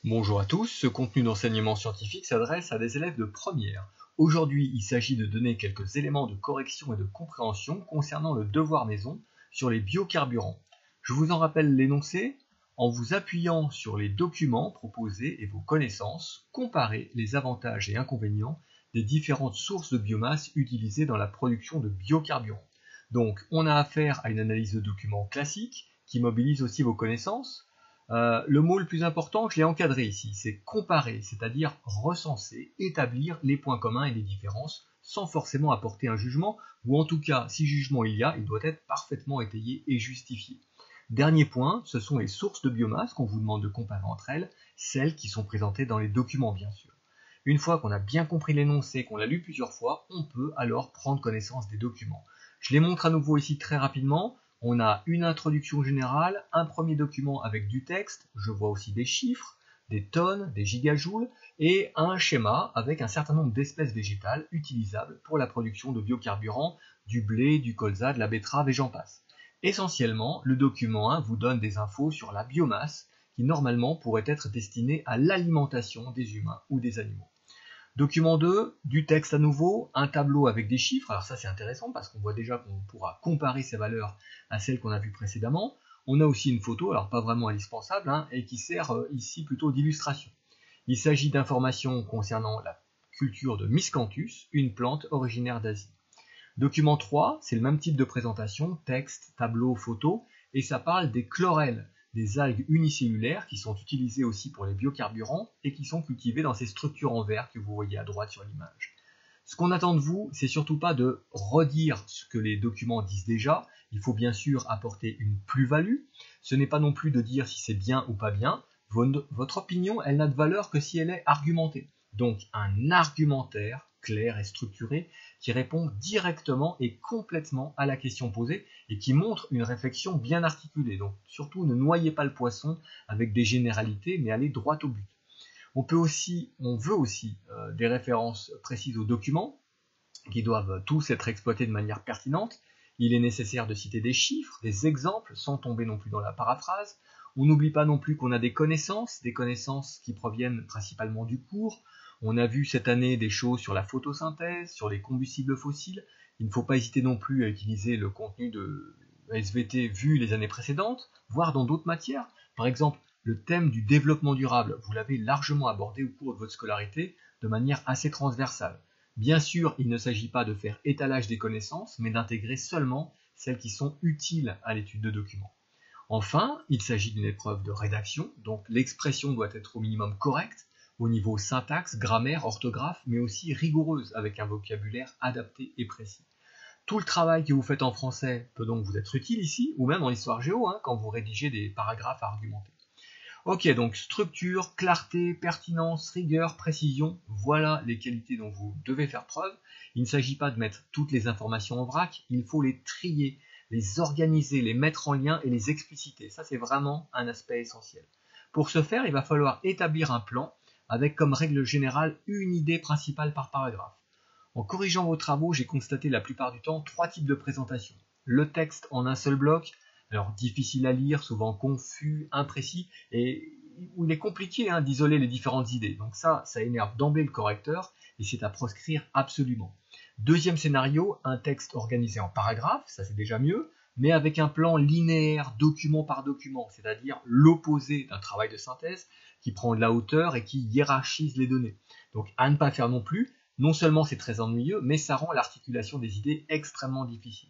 Bonjour à tous, ce contenu d'enseignement scientifique s'adresse à des élèves de première. Aujourd'hui, il s'agit de donner quelques éléments de correction et de compréhension concernant le devoir maison sur les biocarburants. Je vous en rappelle l'énoncé. En vous appuyant sur les documents proposés et vos connaissances, comparez les avantages et inconvénients des différentes sources de biomasse utilisées dans la production de biocarburants. Donc, on a affaire à une analyse de documents classique qui mobilise aussi vos connaissances. Le mot le plus important, je l'ai encadré ici, c'est comparer, c'est-à-dire recenser, établir les points communs et les différences sans forcément apporter un jugement, ou en tout cas, si jugement il y a, il doit être parfaitement étayé et justifié. Dernier point, ce sont les sources de biomasse qu'on vous demande de comparer entre elles, celles qui sont présentées dans les documents bien sûr. Une fois qu'on a bien compris l'énoncé, qu'on l'a lu plusieurs fois, on peut alors prendre connaissance des documents. Je les montre à nouveau ici très rapidement. On a une introduction générale, un premier document avec du texte, je vois aussi des chiffres, des tonnes, des gigajoules, et un schéma avec un certain nombre d'espèces végétales utilisables pour la production de biocarburants, du blé, du colza, de la betterave et j'en passe. Essentiellement, le document 1 vous donne des infos sur la biomasse qui normalement pourrait être destinée à l'alimentation des humains ou des animaux. Document 2, du texte à nouveau, un tableau avec des chiffres, alors ça c'est intéressant parce qu'on voit déjà qu'on pourra comparer ces valeurs à celles qu'on a vues précédemment. On a aussi une photo, alors pas vraiment indispensable, et qui sert ici plutôt d'illustration. Il s'agit d'informations concernant la culture de Miscanthus, une plante originaire d'Asie. Document 3, c'est le même type de présentation, texte, tableau, photo, et ça parle des chlorelles, des algues unicellulaires qui sont utilisées aussi pour les biocarburants et qui sont cultivées dans ces structures en verre que vous voyez à droite sur l'image. Ce qu'on attend de vous, c'est surtout pas de redire ce que les documents disent déjà, il faut bien sûr apporter une plus-value, ce n'est pas non plus de dire si c'est bien ou pas bien, votre opinion, elle n'a de valeur que si elle est argumentée. Donc un argumentaire clair et structuré qui répond directement et complètement à la question posée et qui montre une réflexion bien articulée. Donc surtout ne noyez pas le poisson avec des généralités mais allez droit au but. On veut aussi des références précises aux documents qui doivent tous être exploités de manière pertinente. Il est nécessaire de citer des chiffres, des exemples sans tomber non plus dans la paraphrase. On n'oublie pas non plus qu'on a des connaissances qui proviennent principalement du cours. On a vu cette année des choses sur la photosynthèse, sur les combustibles fossiles. Il ne faut pas hésiter non plus à utiliser le contenu de SVT vu les années précédentes, voire dans d'autres matières. Par exemple, le thème du développement durable, vous l'avez largement abordé au cours de votre scolarité de manière assez transversale. Bien sûr, il ne s'agit pas de faire étalage des connaissances, mais d'intégrer seulement celles qui sont utiles à l'étude de documents. Enfin, il s'agit d'une épreuve de rédaction, donc l'expression doit être au minimum correcte, au niveau syntaxe, grammaire, orthographe, mais aussi rigoureuse, avec un vocabulaire adapté et précis. Tout le travail que vous faites en français peut donc vous être utile ici, ou même en histoire géo, quand vous rédigez des paragraphes argumentés. Ok, donc structure, clarté, pertinence, rigueur, précision, voilà les qualités dont vous devez faire preuve. Il ne s'agit pas de mettre toutes les informations en vrac, il faut les trier, les organiser, les mettre en lien et les expliciter. Ça, c'est vraiment un aspect essentiel. Pour ce faire, il va falloir établir un plan avec comme règle générale une idée principale par paragraphe. En corrigeant vos travaux, j'ai constaté la plupart du temps 3 types de présentation. Le texte en un seul bloc, alors difficile à lire, souvent confus, imprécis, et où il est compliqué d'isoler les différentes idées. Donc ça énerve d'emblée le correcteur, et c'est à proscrire absolument. Deuxième scénario, un texte organisé en paragraphes, ça c'est déjà mieux, mais avec un plan linéaire, document par document, c'est-à-dire l'opposé d'un travail de synthèse qui prend de la hauteur et qui hiérarchise les données. Donc à ne pas faire non plus, non seulement c'est très ennuyeux, mais ça rend l'articulation des idées extrêmement difficile.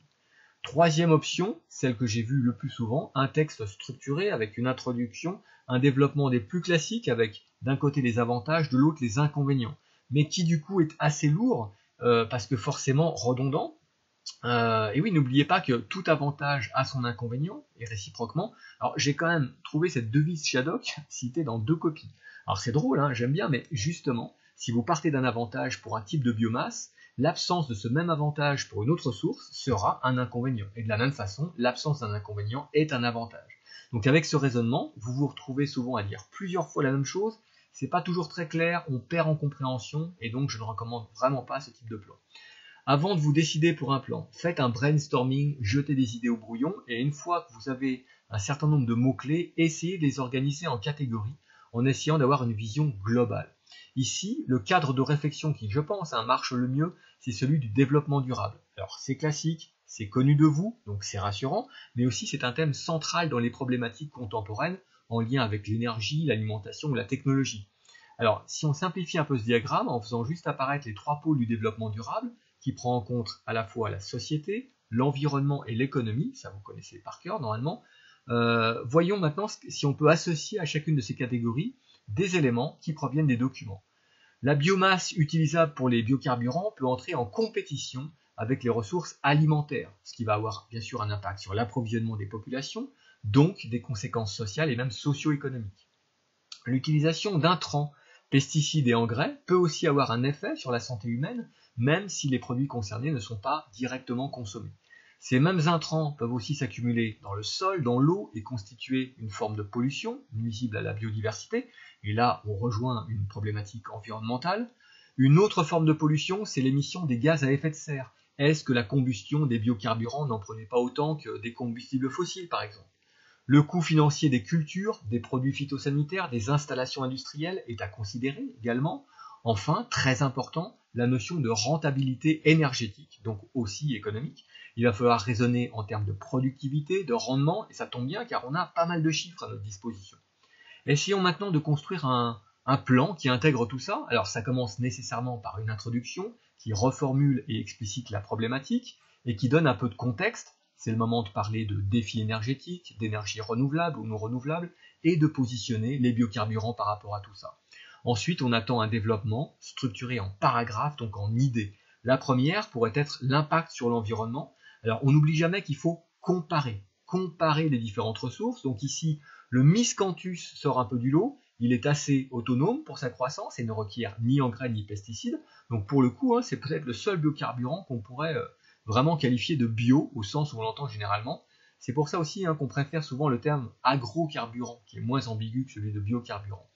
Troisième option, celle que j'ai vue le plus souvent, un texte structuré avec une introduction, un développement des plus classiques avec d'un côté les avantages, de l'autre les inconvénients, mais qui du coup est assez lourd parce que forcément redondant. Et oui, n'oubliez pas que tout avantage a son inconvénient, et réciproquement. Alors j'ai quand même trouvé cette devise Shadok citée dans 2 copies. Alors c'est drôle, j'aime bien, mais justement, si vous partez d'un avantage pour un type de biomasse, l'absence de ce même avantage pour une autre source sera un inconvénient. Et de la même façon, l'absence d'un inconvénient est un avantage. Donc avec ce raisonnement, vous vous retrouvez souvent à lire plusieurs fois la même chose, c'est pas toujours très clair, on perd en compréhension, et donc je ne recommande vraiment pas ce type de plan. Avant de vous décider pour un plan, faites un brainstorming, jetez des idées au brouillon, et une fois que vous avez un certain nombre de mots-clés, essayez de les organiser en catégories en essayant d'avoir une vision globale. Ici, le cadre de réflexion qui, je pense, marche le mieux, c'est celui du développement durable. Alors, c'est classique, c'est connu de vous, donc c'est rassurant, mais aussi c'est un thème central dans les problématiques contemporaines en lien avec l'énergie, l'alimentation ou la technologie. Alors, si on simplifie un peu ce diagramme en faisant juste apparaître les 3 pôles du développement durable, qui prend en compte à la fois la société, l'environnement et l'économie, ça vous connaissez par cœur normalement, voyons maintenant si on peut associer à chacune de ces catégories des éléments qui proviennent des documents. La biomasse utilisable pour les biocarburants peut entrer en compétition avec les ressources alimentaires, ce qui va avoir bien sûr un impact sur l'approvisionnement des populations, donc des conséquences sociales et même socio-économiques. L'utilisation d'intrants, pesticides et engrais peut aussi avoir un effet sur la santé humaine, même si les produits concernés ne sont pas directement consommés. Ces mêmes intrants peuvent aussi s'accumuler dans le sol, dans l'eau et constituer une forme de pollution nuisible à la biodiversité. Et là, on rejoint une problématique environnementale. Une autre forme de pollution, c'est l'émission des gaz à effet de serre. Est-ce que la combustion des biocarburants n'en prenait pas autant que des combustibles fossiles, par exemple? Le coût financier des cultures, des produits phytosanitaires, des installations industrielles est à considérer également. Enfin, très important, la notion de rentabilité énergétique, donc aussi économique. Il va falloir raisonner en termes de productivité, de rendement, et ça tombe bien car on a pas mal de chiffres à notre disposition. Essayons maintenant de construire un plan qui intègre tout ça. Alors ça commence nécessairement par une introduction qui reformule et explicite la problématique et qui donne un peu de contexte. C'est le moment de parler de défis énergétiques, d'énergie renouvelable ou non renouvelable, et de positionner les biocarburants par rapport à tout ça. Ensuite, on attend un développement structuré en paragraphes, donc en idées. La première pourrait être l'impact sur l'environnement. Alors, on n'oublie jamais qu'il faut comparer les différentes ressources. Donc ici, le miscanthus sort un peu du lot. Il est assez autonome pour sa croissance et ne requiert ni engrais ni pesticides. Donc pour le coup, c'est peut-être le seul biocarburant qu'on pourrait vraiment qualifié de bio au sens où on l'entend généralement. C'est pour ça aussi qu'on préfère souvent le terme agrocarburant, qui est moins ambigu que celui de biocarburant.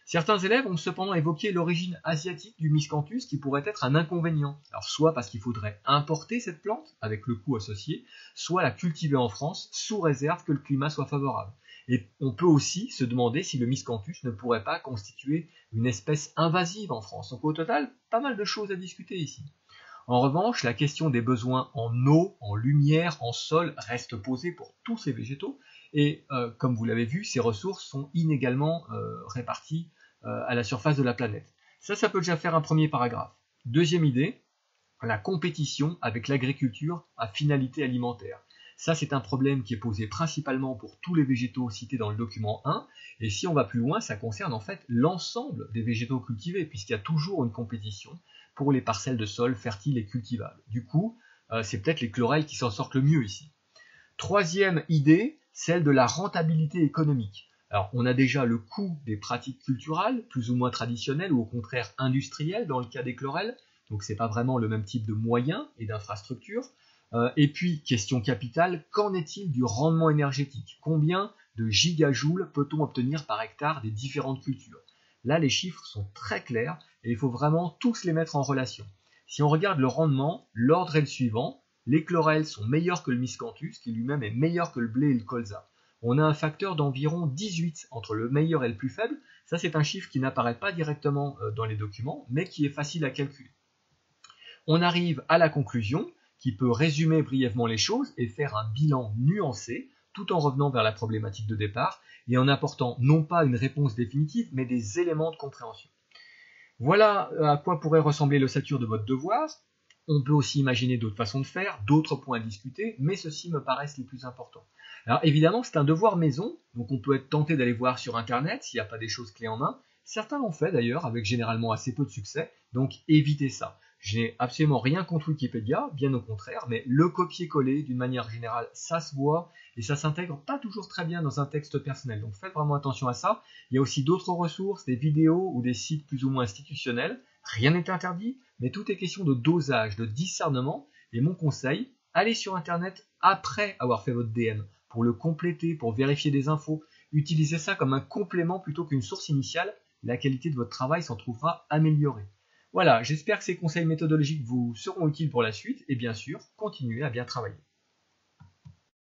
Certains élèves ont cependant évoqué l'origine asiatique du miscanthus qui pourrait être un inconvénient. Alors soit parce qu'il faudrait importer cette plante avec le coût associé, soit la cultiver en France sous réserve que le climat soit favorable. Et on peut aussi se demander si le miscanthus ne pourrait pas constituer une espèce invasive en France. Donc au total, pas mal de choses à discuter ici. En revanche, la question des besoins en eau, en lumière, en sol reste posée pour tous ces végétaux et comme vous l'avez vu, ces ressources sont inégalement réparties à la surface de la planète. Ça peut déjà faire un premier paragraphe. Deuxième idée, la compétition avec l'agriculture à finalité alimentaire. Ça, c'est un problème qui est posé principalement pour tous les végétaux cités dans le document 1, et si on va plus loin, ça concerne en fait l'ensemble des végétaux cultivés, puisqu'il y a toujours une compétition pour les parcelles de sol fertiles et cultivables. Du coup, c'est peut-être les chlorelles qui s'en sortent le mieux ici. Troisième idée, celle de la rentabilité économique. Alors, on a déjà le coût des pratiques culturales, plus ou moins traditionnelles, ou au contraire industrielles dans le cas des chlorelles, donc c'est pas vraiment le même type de moyens et d'infrastructures. Et puis, question capitale, qu'en est-il du rendement énergétique? Combien de gigajoules peut-on obtenir par hectare des différentes cultures? Là, les chiffres sont très clairs et il faut vraiment tous les mettre en relation. Si on regarde le rendement, l'ordre est le suivant. Les chlorelles sont meilleures que le miscanthus, qui lui-même est meilleur que le blé et le colza. On a un facteur d'environ 18 entre le meilleur et le plus faible. Ça, c'est un chiffre qui n'apparaît pas directement dans les documents, mais qui est facile à calculer. On arrive à la conclusion, qui peut résumer brièvement les choses et faire un bilan nuancé, tout en revenant vers la problématique de départ et en apportant non pas une réponse définitive, mais des éléments de compréhension. Voilà à quoi pourrait ressembler l'ossature de votre devoir. On peut aussi imaginer d'autres façons de faire, d'autres points à discuter, mais ceux-ci me paraissent les plus importants. Alors évidemment, c'est un devoir maison, donc on peut être tenté d'aller voir sur Internet s'il n'y a pas des choses clés en main. Certains l'ont fait d'ailleurs, avec généralement assez peu de succès, donc évitez ça. Je n'ai absolument rien contre Wikipédia, bien au contraire, mais le copier-coller, d'une manière générale, ça se voit et ça s'intègre pas toujours très bien dans un texte personnel. Donc faites vraiment attention à ça. Il y a aussi d'autres ressources, des vidéos ou des sites plus ou moins institutionnels. Rien n'est interdit, mais tout est question de dosage, de discernement. Et mon conseil, allez sur Internet après avoir fait votre DM pour le compléter, pour vérifier des infos. Utilisez ça comme un complément plutôt qu'une source initiale. La qualité de votre travail s'en trouvera améliorée. Voilà, j'espère que ces conseils méthodologiques vous seront utiles pour la suite et bien sûr, continuez à bien travailler.